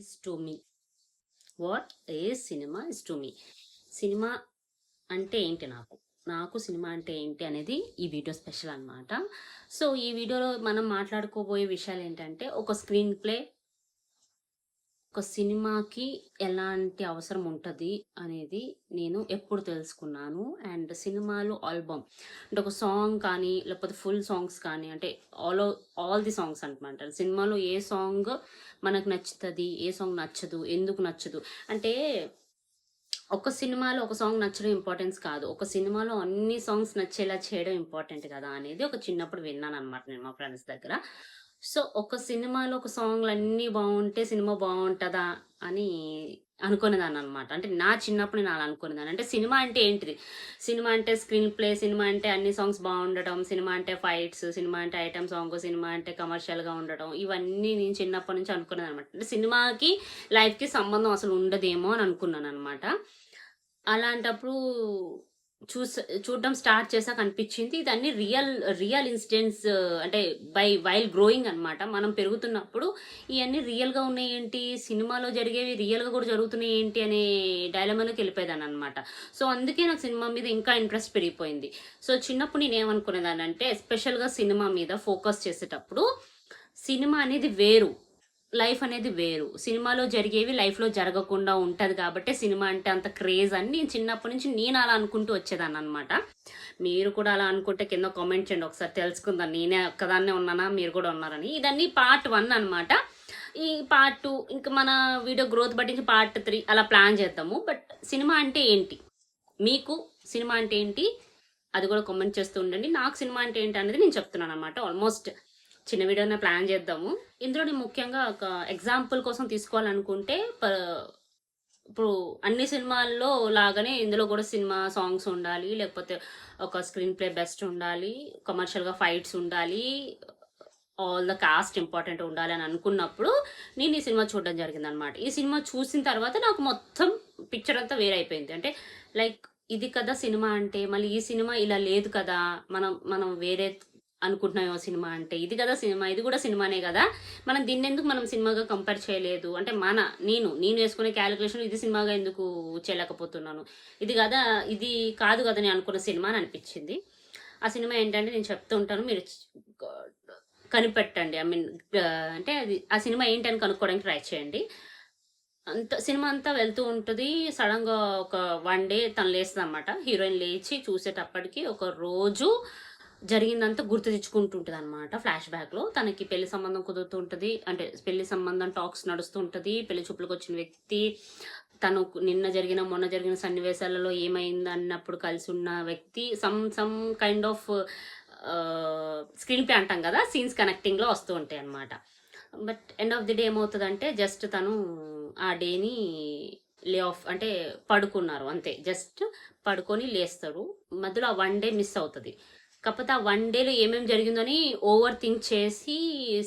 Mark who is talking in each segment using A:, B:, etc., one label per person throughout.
A: Is to me? What is cinema is to me? Cinema అంటే ఏంటి నాకు? నాకు సినిమా అంటే ఏంటి అనేది ఈ వీడియో స్పెషల్ అనమాట. సో ఈ వీడియోలో మనం మాట్లాడుకోబోయే విషయాలు ఏంటంటే, ఒక స్క్రీన్ ప్లే ఒక సినిమాకి ఎలాంటి అవసరం ఉంటుంది అనేది నేను ఎప్పుడు తెలుసుకున్నాను. అండ్ సినిమాలు ఆల్బమ్ అంటే ఒక సాంగ్ కానీ లేకపోతే ఫుల్ సాంగ్స్ కానీ, అంటే ఆల్ ది సాంగ్స్ అనమాట. సినిమాలో ఏ సాంగ్ మనకు నచ్చుతుంది, ఏ సాంగ్ నచ్చదు, ఎందుకు నచ్చదు అంటే, ఒక సినిమాలో ఒక సాంగ్ నచ్చడం ఇంపార్టెన్స్ కాదు, ఒక సినిమాలో అన్ని సాంగ్స్ నచ్చేలా చేయడం ఇంపార్టెంట్ కదా అనేది ఒక చిన్నప్పుడు విన్నాను అనమాట నేను మా ఫ్రెండ్స్ దగ్గర. సో ఒక సినిమాలో ఒక సాంగ్లు అన్నీ బాగుంటే సినిమా బాగుంటుందా అని అనుకునేదాన్ని అనమాట. అంటే నా చిన్నప్పుడు నేను అలా అనుకునేదాన్ని. అంటే సినిమా అంటే ఏంటిది? సినిమా అంటే స్క్రీన్ ప్లే, సినిమా అంటే అన్ని సాంగ్స్ బాగుండటం, సినిమా అంటే ఫైట్స్, సినిమా అంటే ఐటమ్ సాంగ్, సినిమా అంటే కమర్షియల్గా ఉండటం, ఇవన్నీ నేను చిన్నప్పటి నుంచి అనుకునేది అనమాట. అంటే సినిమాకి లైఫ్కి సంబంధం అసలు ఉండదేమో అని అనుకున్నాను అనమాట. అలాంటప్పుడు చూడడం స్టార్ట్ చేసాక అనిపించింది ఇదన్నీ రియల్ రియల్ ఇన్సిడెంట్స్. అంటే వైల్ గ్రోయింగ్ అనమాట. మనం పెరుగుతున్నప్పుడు ఇవన్నీ రియల్గా ఉన్నాయి ఏంటి, సినిమాలో జరిగేవి రియల్గా కూడా జరుగుతున్నాయి ఏంటి అనే డైలమాలోకి వెళ్ళిపోయేదాన్ని అనమాట. సో అందుకే నాకు సినిమా మీద ఇంకా ఇంట్రెస్ట్ పెరిగిపోయింది. సో చిన్నప్పుడు నేను ఏమనుకునేదాన్ని అంటే, ఎస్పెషల్గా సినిమా మీద ఫోకస్ చేసేటప్పుడు, సినిమా అనేది వేరు, లైఫ్ అనేది వేరు. సినిమాలో జరిగేవి లైఫ్లో జరగకుండా ఉంటుంది కాబట్టి సినిమా అంటే అంత క్రేజ్ అని నేను చిన్నప్పటి నుంచి నేను అలా అనుకుంటూ వచ్చేదాన్ని అనమాట. మీరు కూడా అలా అనుకుంటే కింద కామెంట్ చేయండి, ఒకసారి తెలుసుకుందాం నేనే ఒక్కదాన్నే ఉన్నానా, మీరు కూడా ఉన్నారని. ఇదన్నీ పార్ట్ 1 అనమాట. ఈ పార్ట్ 2 ఇంకా మన వీడియో గ్రోత్ బట్టి పార్ట్ 3 అలా ప్లాన్ చేద్దాము. బట్ సినిమా అంటే ఏంటి, మీకు సినిమా అంటే ఏంటి అది కూడా కామెంట్ చేస్తూ ఉండండి. నాకు సినిమా అంటే ఏంటి అనేది నేను చెప్తున్నాను అనమాట. ఆల్మోస్ట్ చిన్న వీడియోనే ప్లాన్ చేద్దాము. ఇందులో నేను ముఖ్యంగా ఒక ఎగ్జాంపుల్ కోసం తీసుకోవాలనుకుంటే, ఇప్పుడు అన్ని సినిమాల్లో లాగానే ఇందులో కూడా సినిమా సాంగ్స్ ఉండాలి, లేకపోతే ఒక స్క్రీన్ ప్లే బెస్ట్ ఉండాలి, కమర్షియల్గా ఫైట్స్ ఉండాలి, ఆల్ ద కాస్ట్ ఇంపార్టెంట్ ఉండాలి అని అనుకున్నప్పుడు నేను ఈ సినిమా చూడడం జరిగింది అనమాట. ఈ సినిమా చూసిన తర్వాత నాకు మొత్తం పిక్చర్ అంతా వేరైపోయింది. అంటే లైక్ ఇది కదా సినిమా అంటే, మళ్ళీ ఈ సినిమా ఇలా లేదు కదా, మనం వేరే అనుకుంటున్నామో సినిమా అంటే, ఇది కదా సినిమా, ఇది కూడా సినిమానే కదా, మనం దీన్ని ఎందుకు మనం సినిమాగా కంపేర్ చేయలేదు, అంటే నేను వేసుకునే క్యాలిక్యులేషన్ ఇది సినిమాగా ఎందుకు చేయలేకపోతున్నాను, ఇది కదా, ఇది కాదు కదా నేను అనుకున్న సినిమా అని అనిపించింది. ఆ సినిమా ఏంటంటే నేను చెప్తూ ఉంటాను, మీరు కనిపెట్టండి. అంటే అది ఆ సినిమా ఏంటని కనుక్కోవడానికి ట్రై చేయండి. సినిమా అంతా వెళ్తూ ఉంటుంది. సడన్గా ఒక 1 డే తను లేస్తుంది అనమాట. హీరోయిన్ లేచి చూసేటప్పటికి ఒక రోజు జరిగిందంతా గుర్తు తెచ్చుకుంటుంటుంది అనమాట. ఫ్లాష్ బ్యాక్లో తనకి పెళ్లి సంబంధం కుదురుతూ ఉంటుంది. అంటే పెళ్లి సంబంధం టాక్స్ నడుస్తూ ఉంటుంది. పెళ్లి చూపులకు వచ్చిన వ్యక్తి తను మొన్న జరిగిన సన్నివేశాలలో ఏమైంది అన్నప్పుడు కలిసి ఉన్న వ్యక్తి, some kind off screen play అంటాం కదా, సీన్స్ కనెక్టింగ్లో వస్తూ ఉంటాయి అనమాట. But end of the day ఏమవుతుందంటే, జస్ట్ తను ఆ డేని లే ఆఫ్ అంటే పడుకున్నారు అంతే, జస్ట్ పడుకొని లేస్తారు. మధ్యలో ఆ 1 డే మిస్ అవుతుంది. కాకపోతే ఆ 1 డేలో ఏమేమి జరిగిందని ఓవర్ థింక్ చేసి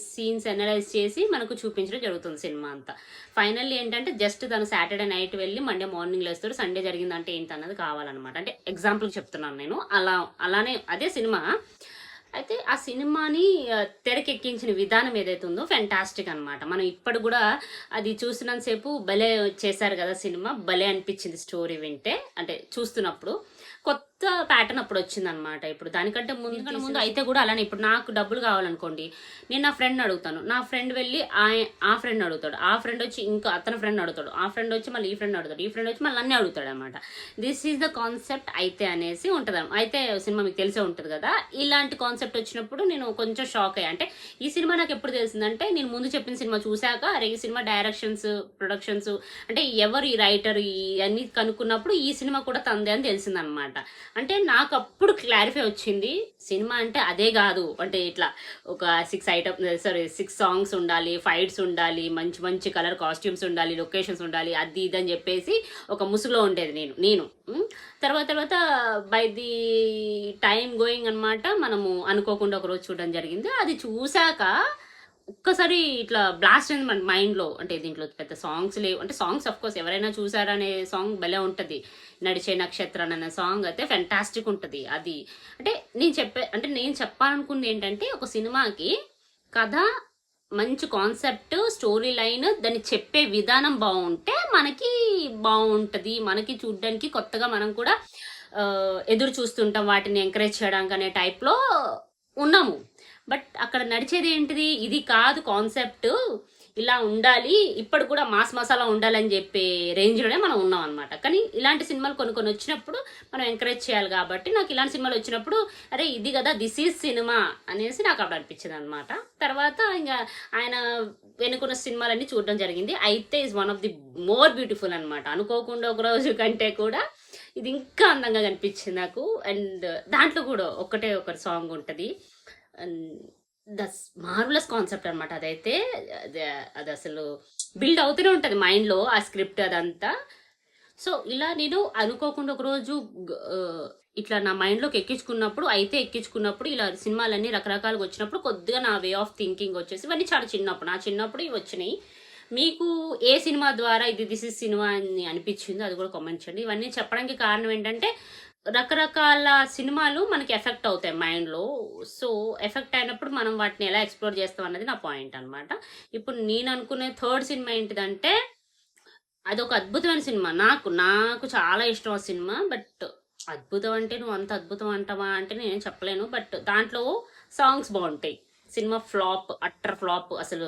A: సీన్స్ అనలైజ్ చేసి మనకు చూపించడం జరుగుతుంది సినిమా అంతా. ఫైనల్లీ ఏంటంటే, జస్ట్ తను సాటర్డే నైట్ వెళ్ళి మండే మార్నింగ్ లేస్తాడు. సండే జరిగిందంటే ఏంటి అన్నది కావాలన్నమాట. అంటే ఎగ్జాంపుల్ చెప్తున్నాను నేను. అలానే అదే సినిమా. అయితే ఆ సినిమాని తెరకెక్కించిన విధానం ఏదైతే ఉందో ఫెంటాస్టిక్ అనమాట. మనం ఇప్పుడు కూడా అది చూస్తున్నంతసేపు భలే చేశారు కదా సినిమా, భలే అనిపించింది స్టోరీ వింటే. అంటే చూస్తున్నప్పుడు కొత్త ప్యాటర్న్ అప్పుడు వచ్చింది అనమాట. ఇప్పుడు దానికంటే ముందు అయితే కూడా అలానే, ఇప్పుడు నాకు డబ్బులు కావాలనుకోండి, నేను నా ఫ్రెండ్ అడుగుతాను, నా ఫ్రెండ్ వెళ్ళి ఆ ఫ్రెండ్ అడుగుతాడు, ఆ ఫ్రెండ్ వచ్చి ఇంకా అతని ఫ్రెండ్ అడుగుతాడు, ఆ ఫ్రెండ్ వచ్చి మళ్ళీ ఈ ఫ్రెండ్ అడుగుతాడు, ఈ ఫ్రెండ్ వచ్చి మళ్ళీ అన్నీ అడుగుతాడు అనమాట. దిస్ ఈజ్ ద కాన్సెప్ట్ అయితే అనేసి ఉంటుంది. అయితే సినిమా మీకు తెలిసే ఉంటుంది కదా. ఇలాంటి కాన్సెప్ట్ వచ్చినప్పుడు నేను కొంచెం షాక్ అయ్యా. అంటే ఈ సినిమా నాకు ఎప్పుడు తెలిసిందంటే, నేను ముందు చెప్పిన సినిమా చూశాక, అరే ఈ సినిమా డైరెక్షన్స్, ప్రొడక్షన్స్, అంటే ఎవరు ఈ రైటర్, ఇవన్నీ కనుక్కున్నప్పుడు ఈ సినిమా కూడా తందే అని తెలిసిందనమాట. అంటే నాకు అప్పుడు క్లారిఫై వచ్చింది, సినిమా అంటే అదే కాదు, అంటే ఇట్లా ఒక 6 సాంగ్స్ ఉండాలి, ఫైట్స్ ఉండాలి, మంచి మంచి కలర్ కాస్ట్యూమ్స్ ఉండాలి, లొకేషన్స్ ఉండాలి, అది ఇది అని చెప్పేసి ఒక ముసుగులో ఉండేది నేను. తర్వాత బై ది టైం గోయింగ్ అనమాట, మనము అనుకోకుండా ఒకరోజు చూడడం జరిగింది. అది చూశాక ఒక్కసారి ఇట్లా బ్లాస్ట్ అయింది మన మైండ్లో. అంటే దీంట్లో పెద్ద సాంగ్స్ లేవు, అంటే సాంగ్స్ అఫ్ కోర్స్ ఎవరైనా చూసారనే సాంగ్ భలే ఉంటుంది. నడిచే నక్షత్రాన్ని అనే సాంగ్ అయితే ఫెంటాస్టిక్ ఉంటుంది. అది అంటే నేను చెప్పాలనుకుంది ఏంటంటే, ఒక సినిమాకి కథ మంచి కాన్సెప్ట్, స్టోరీ లైన్, దాన్ని చెప్పే విధానం బాగుంటే మనకి బాగుంటుంది. మనకి చూడడానికి కొత్తగా మనం కూడా ఎదురు చూస్తుంటాం వాటిని ఎంకరేజ్ చేయడానికి అనే టైప్లో ఉన్నాము. బట్ అక్కడ నడిచేది ఏంటిది, ఇది కాదు కాన్సెప్ట్, ఇలా ఉండాలి, ఇప్పుడు కూడా మాస్ మసాలా ఉండాలని చెప్పే రేంజ్లోనే మనం ఉన్నాం అనమాట. కానీ ఇలాంటి సినిమాలు కొన్ని కొన్ని వచ్చినప్పుడు మనం ఎంకరేజ్ చేయాలి. కాబట్టి నాకు ఇలాంటి సినిమాలు వచ్చినప్పుడు అరే ఇది కదా, దిస్ ఈజ్ సినిమా అనేసి నాకు అప్పుడు అనిపించింది అనమాట. తర్వాత ఇంకా ఆయన వెనుకున్న సినిమాలన్నీ చూడడం జరిగింది. అయితే is one of the more beautiful అనమాట. అనుకోకుండా ఒక రోజు కంటే కూడా ఇది ఇంకా అందంగా కనిపించింది నాకు. అండ్ దాంట్లో కూడా ఒకటి సాంగ్ ఉంటుంది. దస్ మార్వలస్ కాన్సెప్ట్ అనమాట. అదైతే అది అసలు బిల్డ్ అవుతూనే ఉంటుంది మైండ్లో ఆ స్క్రిప్ట్ అదంతా. సో ఇలా నేను అనుకోకుండా ఒకరోజు ఇట్లా నా మైండ్లోకి ఎక్కించుకున్నప్పుడు ఇలా సినిమాలన్నీ రకరకాలుగా వచ్చినప్పుడు కొద్దిగా నా వే ఆఫ్ థింకింగ్ వచ్చేసి ఇవన్నీ చాలా చిన్నప్పుడు, నా చిన్నప్పుడు ఇవి వచ్చినాయి. మీకు ఏ సినిమా ద్వారా ఇది దిస్ ఇస్ సినిమా అని అనిపించిందో అది కూడా కామెంట్ చేయండి. ఇవన్నీ చెప్పడానికి కారణం ఏంటంటే రకరకాల సినిమాలు మనకి ఎఫెక్ట్ అవుతాయి మైండ్లో. సో ఎఫెక్ట్ అయినప్పుడు మనం వాటిని ఎలా ఎక్స్ప్లోర్ చేస్తాం అన్నది నా పాయింట్ అనమాట. ఇప్పుడు నేను అనుకునే థర్డ్ సినిమా ఏంటిదంటే అదొక అద్భుతమైన సినిమా. నాకు చాలా ఇష్టం ఆ సినిమా. బట్ అద్భుతం అంటే నువ్వు అంత అద్భుతం అంటావా అంటే నేను చెప్పలేను. బట్ దాంట్లో సాంగ్స్ బాగుంటాయి. Cinema flop, utter flop. అసలు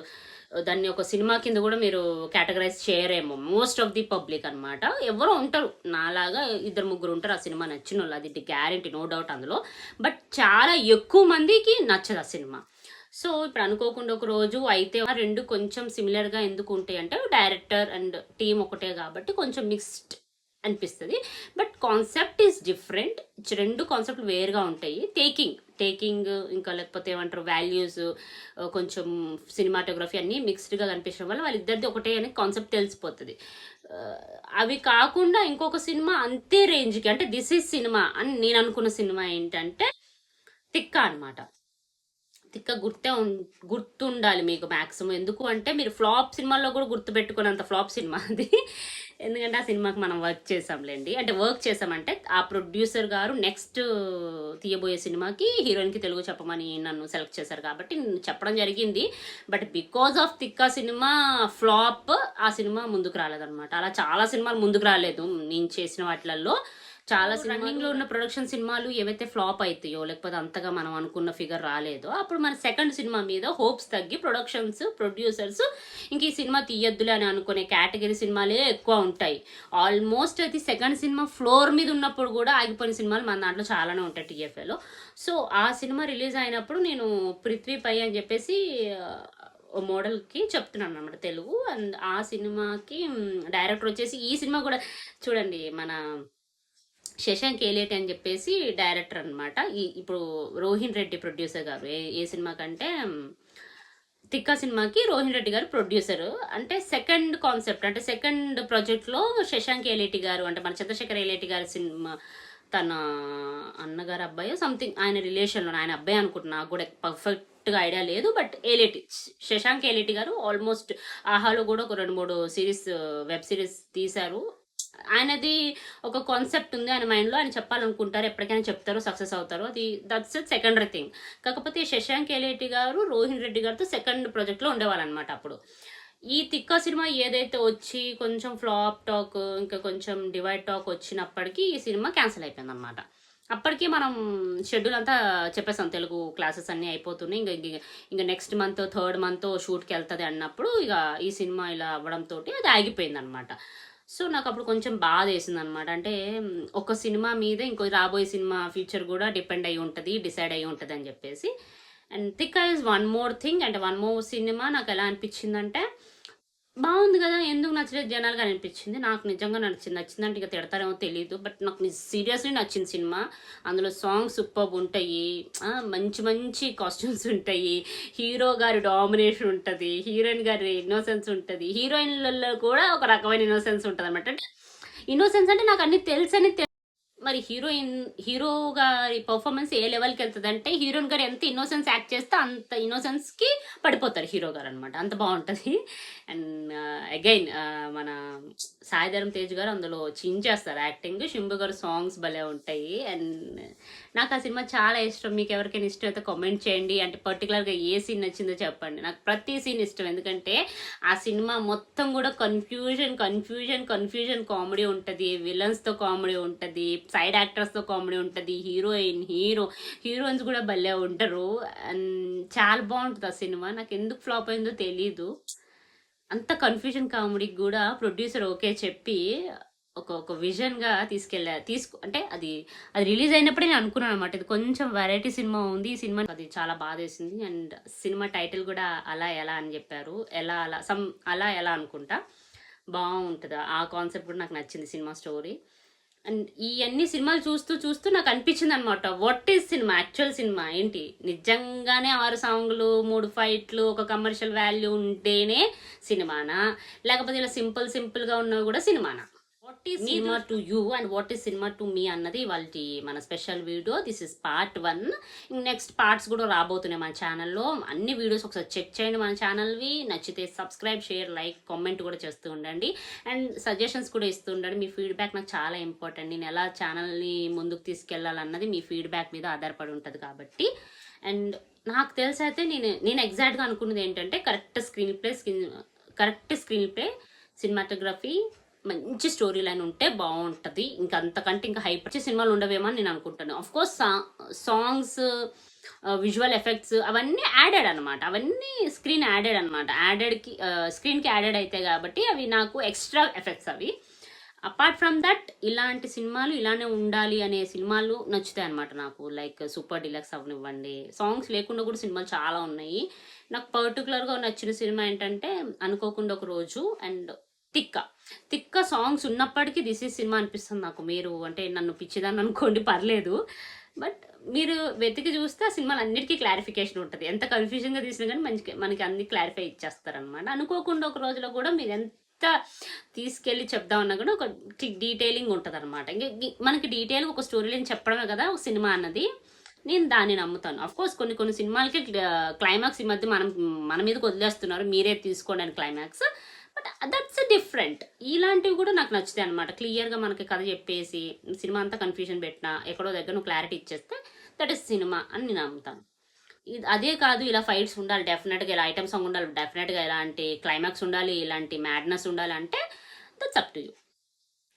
A: దాన్ని ఒక సినిమా కింద కూడా మీరు కేటగరైజ్ చేయరేమో మోస్ట్ ఆఫ్ ది పబ్లిక్ అనమాట. ఎవరో ఉంటారు నాలాగా 2-3 ఉంటారు ఆ సినిమా నచ్చిన వాళ్ళు, అది గ్యారంటీ, నో డౌట్ అందులో. బట్ చాలా ఎక్కువ మందికి నచ్చదు ఆ సినిమా. సో ఇప్పుడు అనుకోకుండా ఒక రోజు అయితే రెండు కొంచెం సిమిలర్గా ఎందుకు ఉంటాయి అంటే డైరెక్టర్ అండ్ టీమ్ ఒకటే కాబట్టి కొంచెం మిక్స్డ్ అనిపిస్తుంది. But concept is different. రెండు కాన్సెప్ట్లు వేరుగా ఉంటాయి. టేకింగ్ ఇంకా లేకపోతే ఏమంటారు వాల్యూస్, కొంచెం సినిమాటోగ్రఫీ అన్నీ మిక్స్డ్గా కనిపించడం వల్ల వాళ్ళిద్దరిది ఒకటే అనే కాన్సెప్ట్ తెలిసిపోతుంది. అవి కాకుండా ఇంకొక సినిమా అంతే రేంజ్కి అంటే దిస్ ఈజ్ సినిమా అని నేను అనుకున్న సినిమా ఏంటంటే తిక్క అనమాట. తిక్క గుర్తుండాలి మీకు మ్యాక్సిమం. ఎందుకు అంటే మీరు ఫ్లాప్ సినిమాల్లో కూడా గుర్తుపెట్టుకున్నంత ఫ్లాప్ సినిమా అది. ఎందుకంటే ఆ సినిమాకి మనం వర్క్ చేసాంలేండి. అంటే వర్క్ చేసామంటే ఆ ప్రొడ్యూసర్ గారు నెక్స్ట్ తీయబోయే సినిమాకి హీరోయిన్కి తెలుగు చెప్పమని నన్ను సెలెక్ట్ చేశారు కాబట్టి నేను చెప్పడం జరిగింది. బట్ బికాజ్ ఆఫ్ తిక్క సినిమా ఫ్లాప్ ఆ సినిమా ముందుకు రాలేదన్నమాట. అలా చాలా సినిమాలు ముందుకు రాలేదు నేను చేసిన వాటిలలో. చాలా రన్నింగ్ లో ఉన్న ప్రొడక్షన్ సినిమాలు ఏవైతే ఫ్లాప్ అవుతాయో లేకపోతే అంతగా మనం అనుకున్న ఫిగర్ రాలేదో అప్పుడు మన సెకండ్ సినిమా మీద హోప్స్ తగ్గి ప్రొడ్యూసర్స్ ఇంక ఈ సినిమా తీయొద్దులే అని అనుకునే కేటగిరీ సినిమాలే ఎక్కువ ఉంటాయి. ఆల్మోస్ట్ అయితే సెకండ్ సినిమా ఫ్లోర్ మీద ఉన్నప్పుడు కూడా ఆగిపోయిన సినిమాలు మన దాంట్లో చాలానే ఉంటాయి టీఎఫ్ఏలో. సో ఆ సినిమా రిలీజ్ అయినప్పుడు నేను పృథ్వీ పై అని చెప్పేసి మోడల్కి చెప్తున్నాను అనమాట తెలుగు. అండ్ ఆ సినిమాకి డైరెక్టర్ వచ్చేసి ఈ సినిమా కూడా చూడండి మన శశాంక్ ఏలేటి అని చెప్పేసి డైరెక్టర్ అనమాట. ఇప్పుడు రోహిన్ రెడ్డి ప్రొడ్యూసర్ గారు ఏ సినిమా కంటే తిక్క సినిమాకి రోహిన్ రెడ్డి గారు ప్రొడ్యూసర్. అంటే సెకండ్ కాన్సెప్ట్ అంటే సెకండ్ ప్రాజెక్ట్లో శశాంక్ ఏలేటి గారు అంటే మన చంద్రశేఖర్ ఏలేటి గారి సినిమా తన అన్నగారు అబ్బాయి సంథింగ్ ఆయన రిలేషన్లో ఆయన అబ్బాయి అనుకుంటున్నా, నాకు కూడా పర్ఫెక్ట్గా ఐడియా లేదు. బట్ ఏలేటి శశాంక్ ఏలేటి గారు ఆల్మోస్ట్ ఆహాలో కూడా ఒక 2-3 వెబ్ సిరీస్ తీశారు. ఆయనది ఒక కాన్సెప్ట్ ఉంది ఆయన మైండ్లో, ఆయన చెప్పాలనుకుంటారు, ఎప్పటికైనా చెప్తారు, సక్సెస్ అవుతారు. అది దట్స్ సెకండరీ థింగ్. కాకపోతే శశాంక్ ఏలేటి గారు రోహిన్ రెడ్డి గారితో సెకండ్ ప్రాజెక్ట్లో ఉండేవాళ్ళనమాట. అప్పుడు ఈ తిక్క సినిమా ఏదైతే వచ్చి కొంచెం ఫ్లాప్ టాక్ ఇంకా కొంచెం డివైడ్ టాక్ వచ్చినప్పటికీ ఈ సినిమా క్యాన్సిల్ అయిపోయింది అనమాట. అప్పటికి మనం షెడ్యూల్ అంతా చెప్పేసాం, తెలుగు క్లాసెస్ అన్నీ అయిపోతున్నాయి, ఇంకా నెక్స్ట్ మంత్ 3rd month షూట్కి వెళ్తుంది అన్నప్పుడు ఇక ఈ సినిమా ఇలా అవ్వడంతో అది ఆగిపోయింది అనమాట. సో నాకు అప్పుడు కొంచెం బాధ వేసింది అనమాట. అంటే ఒక సినిమా మీద ఇంకో రాబోయే సినిమా ఫ్యూచర్ కూడా డిపెండ్ అయి ఉంటుంది, డిసైడ్ అయి ఉంటుంది అని చెప్పేసి. అండ్ తిక్క ఈజ్ వన్ మోర్ థింగ్. అంటే వన్ మోర్ సినిమా నాకు ఎలా అనిపించిందంటే బాగుంది కదా, ఎందుకు నచ్చలేదు జనాలుగా అనిపించింది. నాకు నిజంగా నచ్చిందంటే ఇక తిడతారేమో తెలియదు, బట్ నాకు సీరియస్లీ నచ్చింది సినిమా. అందులో సాంగ్స్ సూపర్ ఉంటాయి, మంచి మంచి కాస్ట్యూమ్స్ ఉంటాయి, హీరో గారి డామినేషన్ ఉంటుంది, హీరోయిన్ గారి ఇన్నోసెన్స్ ఉంటుంది, హీరోయిన్లలో కూడా ఒక రకమైన ఇన్నోసెన్స్ ఉంటుంది అనమాట. ఇన్నోసెన్స్ అంటే నాకు అన్ని తెలుసని మరి హీరో గారి పర్ఫార్మెన్స్ ఏ లెవెల్కి వెళ్తుంది అంటే హీరోయిన్ గారు ఎంత ఇన్నోసెన్స్ యాక్ట్ చేస్తే అంత ఇన్నోసెన్స్కి పడిపోతారు హీరో గారు అనమాట. అంత బాగుంటుంది. అండ్ అగైన్ మన సాయిధరం తేజ్ గారు అందులో చించేస్తారు యాక్టింగ్. శంభు గారు సాంగ్స్ భలే ఉంటాయి. అండ్ నాకు ఆ సినిమా చాలా ఇష్టం. మీకు ఎవరికైనా ఇష్టం అయితే కామెంట్ చేయండి. అంటే పర్టికులర్గా ఏ సీన్ నచ్చిందో చెప్పండి. నాకు ప్రతి సీన్ ఇష్టం, ఎందుకంటే ఆ సినిమా మొత్తం కూడా కన్ఫ్యూజన్ కామెడీ ఉంటుంది, విలన్స్తో కామెడీ ఉంటుంది, సైడ్ యాక్టర్స్తో కామెడీ ఉంటుంది, హీరోయిన్స్ కూడా భలే ఉంటారు. అండ్ చాలా బాగుంటుంది ఆ సినిమా. నాకు ఎందుకు ఫ్లాప్ అయిందో తెలీదు. అంత కన్ఫ్యూజన్ కామెడీకి కూడా ప్రొడ్యూసర్ ఓకే చెప్పి ఒక విజన్గా అంటే అది రిలీజ్ అయినప్పుడే నేను అనుకున్నాను అనమాట, ఇది కొంచెం వెరైటీ సినిమా ఉంది, ఈ సినిమా అది చాలా బాధ వేసింది. అండ్ సినిమా టైటిల్ కూడా అలా ఎలా అని చెప్పారు, అలా ఎలా అనుకుంటా, బాగుంటుంది. ఆ కాన్సెప్ట్ కూడా నాకు నచ్చింది, సినిమా స్టోరీ. అండ్ ఈ అన్ని సినిమాలు చూస్తూ నాకు అనిపించింది అనమాట, what is cinema, actual cinema ఏంటి, నిజంగానే 6 సాంగ్లు 3 ఫైట్లు ఒక కమర్షియల్ వాల్యూ ఉంటేనే సినిమానా, లేకపోతే ఇలా సింపుల్గా ఉన్నా కూడా సినిమానా? What is cinema to you and what is cinema to me అన్నది ఇవాళ మన special video. This is part 1. Next parts కూడా రాబోతున్నాయి మన ఛానల్లో. అన్ని వీడియోస్ ఒకసారి చెక్ చేయండి మన ఛానల్వి. నచ్చితే సబ్స్క్రైబ్, షేర్, లైక్, కామెంట్ కూడా చేస్తూ ఉండండి. అండ్ సజెషన్స్ కూడా ఇస్తూ ఉండండి. మీ ఫీడ్బ్యాక్ నాకు చాలా ఇంపార్టెంట్. నేను ఎలా ఛానల్ని ముందుకు తీసుకెళ్లాలన్నది మీ ఫీడ్బ్యాక్ మీద ఆధారపడి ఉంటుంది కాబట్టి. అండ్ నాకు తెలిసి అయితే నేను ఎగ్జాక్ట్గా అనుకున్నది ఏంటంటే కరెక్ట్ స్క్రీన్ ప్లే, సినిమాటోగ్రఫీ, మంచి స్టోరీ లైన్ ఉంటే బాగుంటుంది. ఇంకా అంతకంటే ఇంకా హైప్ వచ్చే సినిమాలు ఉండవేమో అని నేను అనుకుంటాను. Of course songs, visual effects అవన్నీ యాడెడ్ అనమాట, అవన్నీ స్క్రీన్ యాడెడ్ అనమాట. స్క్రీన్కి యాడెడ్ అయితే కాబట్టి అవి నాకు ఎక్స్ట్రా ఎఫెక్ట్స్ అవి. అపార్ట్ ఫ్రమ్ దట్ ఇలాంటి సినిమాలు ఇలానే ఉండాలి అనే సినిమాలు నచ్చుతాయి అనమాట నాకు. లైక్ సూపర్ డీలక్స్ అవనివ్వండి, సాంగ్స్ లేకుండా కూడా సినిమాలు చాలా ఉన్నాయి. నాకు పర్టికులర్గా నచ్చిన సినిమా ఏంటంటే అనుకోకుండా ఒక రోజు అండ్ తిక్క సాంగ్స్ ఉన్నప్పటికీ దిస్ ఈజ్ సినిమా అనిపిస్తుంది నాకు. మీరు అంటే నన్ను పిచ్చిదాన్ని అనుకోండి, పర్లేదు, బట్ మీరు వెతికి చూస్తే ఆ సినిమాలు అన్నిటికీ క్లారిఫికేషన్ ఉంటుంది. ఎంత కన్ఫ్యూజన్గా తీసినా కానీ మనకి అన్ని క్లారిఫై ఇచ్చేస్తారనమాట. అనుకోకుండా ఒక రోజులో కూడా మీరు ఎంత తీసుకెళ్ళి చెప్దామన్నా కూడా ఒక డీటెయిలింగ్ ఉంటుంది అనమాట. ఇంకా మనకి డీటెయిల్గా ఒక స్టోరీ లైన్ చెప్పడమే కదా ఒక సినిమా అన్నది. నేను దాన్ని నమ్ముతాను. అఫ్ కోర్స్ కొన్ని సినిమాలకి క్లైమాక్స్ ఈ మధ్య మన మీదకి వదిలేస్తున్నారు, మీరే తీసుకోండి అని క్లైమాక్స్, బట్ దట్స్ డిఫరెంట్. ఇలాంటివి కూడా నాకు నచ్చుతాయి అనమాట. క్లియర్గా మనకి కథ చెప్పేసి సినిమా అంతా కన్ఫ్యూజన్ పెట్టినా ఎక్కడో దగ్గర నువ్వు క్లారిటీ ఇచ్చేస్తే దట్ ఈస్ సినిమా అని నేను నమ్ముతాను. అదే కాదు, ఇలా ఫైట్స్ ఉండాలి డెఫినెట్గా, ఇలా ఐటమ్ సాంగ్ ఉండాలి డెఫినెట్గా, ఇలాంటి క్లైమాక్స్ ఉండాలి, ఇలాంటి మ్యాడ్నెస్ ఉండాలి అంటే దట్స్ అప్ టు యూ.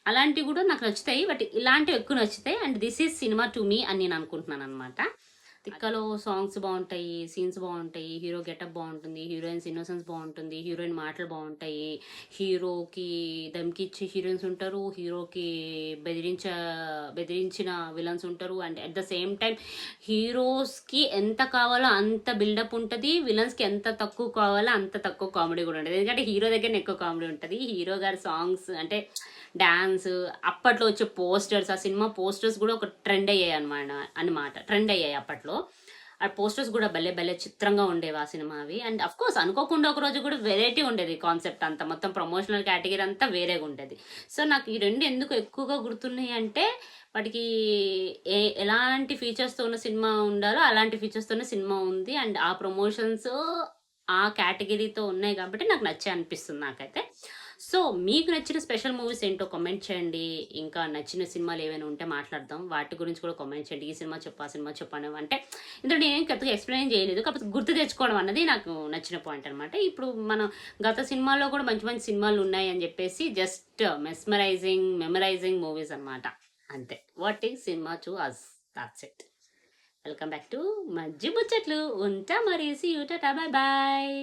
A: అలాంటివి కూడా నాకు నచ్చుతాయి, బట్ ఇలాంటివి ఎక్కువ నచ్చుతాయి. And this is cinema to me అని నేను అనుకుంటున్నాను అనమాట. తిక్కలో సాంగ్స్ బాగుంటాయి, సీన్స్ బాగుంటాయి, హీరో గెటప్ బాగుంటుంది, హీరోయిన్స్ ఇన్నోసెన్స్ బాగుంటుంది, హీరోయిన్ మాటలు బాగుంటాయి, హీరోకి దమ్కిచ్చి హీరోయిన్స్ ఉంటారు, హీరోకి బెదిరించిన విలన్స్ ఉంటారు. And at the same time హీరోస్కి ఎంత కావాలో అంత బిల్డప్ ఉంటుంది, విలన్స్కి ఎంత తక్కువ కావాలో అంత తక్కువ కామెడీ కూడా ఉంటుంది. ఎందుకంటే హీరో దగ్గర ఎక్కువ కామెడీ ఉంటుంది. హీరో గారి సాంగ్స్ అంటే డ్యాన్స్, అప్పట్లో వచ్చే పోస్టర్స్, ఆ సినిమా పోస్టర్స్ కూడా ఒక ట్రెండ్ అయ్యాయి ట్రెండ్ అయ్యాయి అప్పట్లో. ఆ పోస్టర్స్ కూడా భలే చిత్రంగా ఉండేవి ఆ సినిమావి. అండ్ అఫ్ కోర్స్ అనుకోకుండా ఒక రోజు కూడా వెరైటీ ఉండేది కాన్సెప్ట్ అంతా, మొత్తం ప్రమోషనల్ కేటగిరీ అంతా వేరేగా ఉండేది. సో నాకు ఈ రెండు ఎందుకు ఎక్కువగా గుర్తున్నాయి అంటే వాటికి ఎలాంటి ఫీచర్స్తో ఉన్న సినిమా ఉండాలో అలాంటి ఫీచర్స్తో ఉన్న సినిమా ఉంది. అండ్ ఆ ప్రమోషన్స్ ఆ కేటగిరీతో ఉన్నాయి కాబట్టి నాకు నచ్చే అనిపిస్తుంది నాకైతే. సో మీకు నచ్చిన స్పెషల్ మూవీస్ ఏంటో కామెంట్ చేయండి. ఇంకా నచ్చిన సినిమాలు ఏమైనా ఉంటే మాట్లాడదాం, వాటి గురించి కూడా కామెంట్ చేయండి. ఈ సినిమా చెప్పు, ఆ సినిమా చెప్పాను అంటే ఇందులో నేను కొత్తగా ఎక్స్ప్లెయిన్ చేయలేదు, కాకపోతే గుర్తు తెచ్చుకోవడం అన్నది నాకు నచ్చిన పాయింట్ అనమాట. ఇప్పుడు మన గత సినిమాల్లో కూడా మంచి మంచి సినిమాలు ఉన్నాయి అని చెప్పేసి జస్ట్ మెమరైజింగ్ మూవీస్ అనమాట, అంతే. What is cinema to us, that's it. Welcome back to Majji Muchatlu. ఉంటా మరి, see you, tata, bye bye.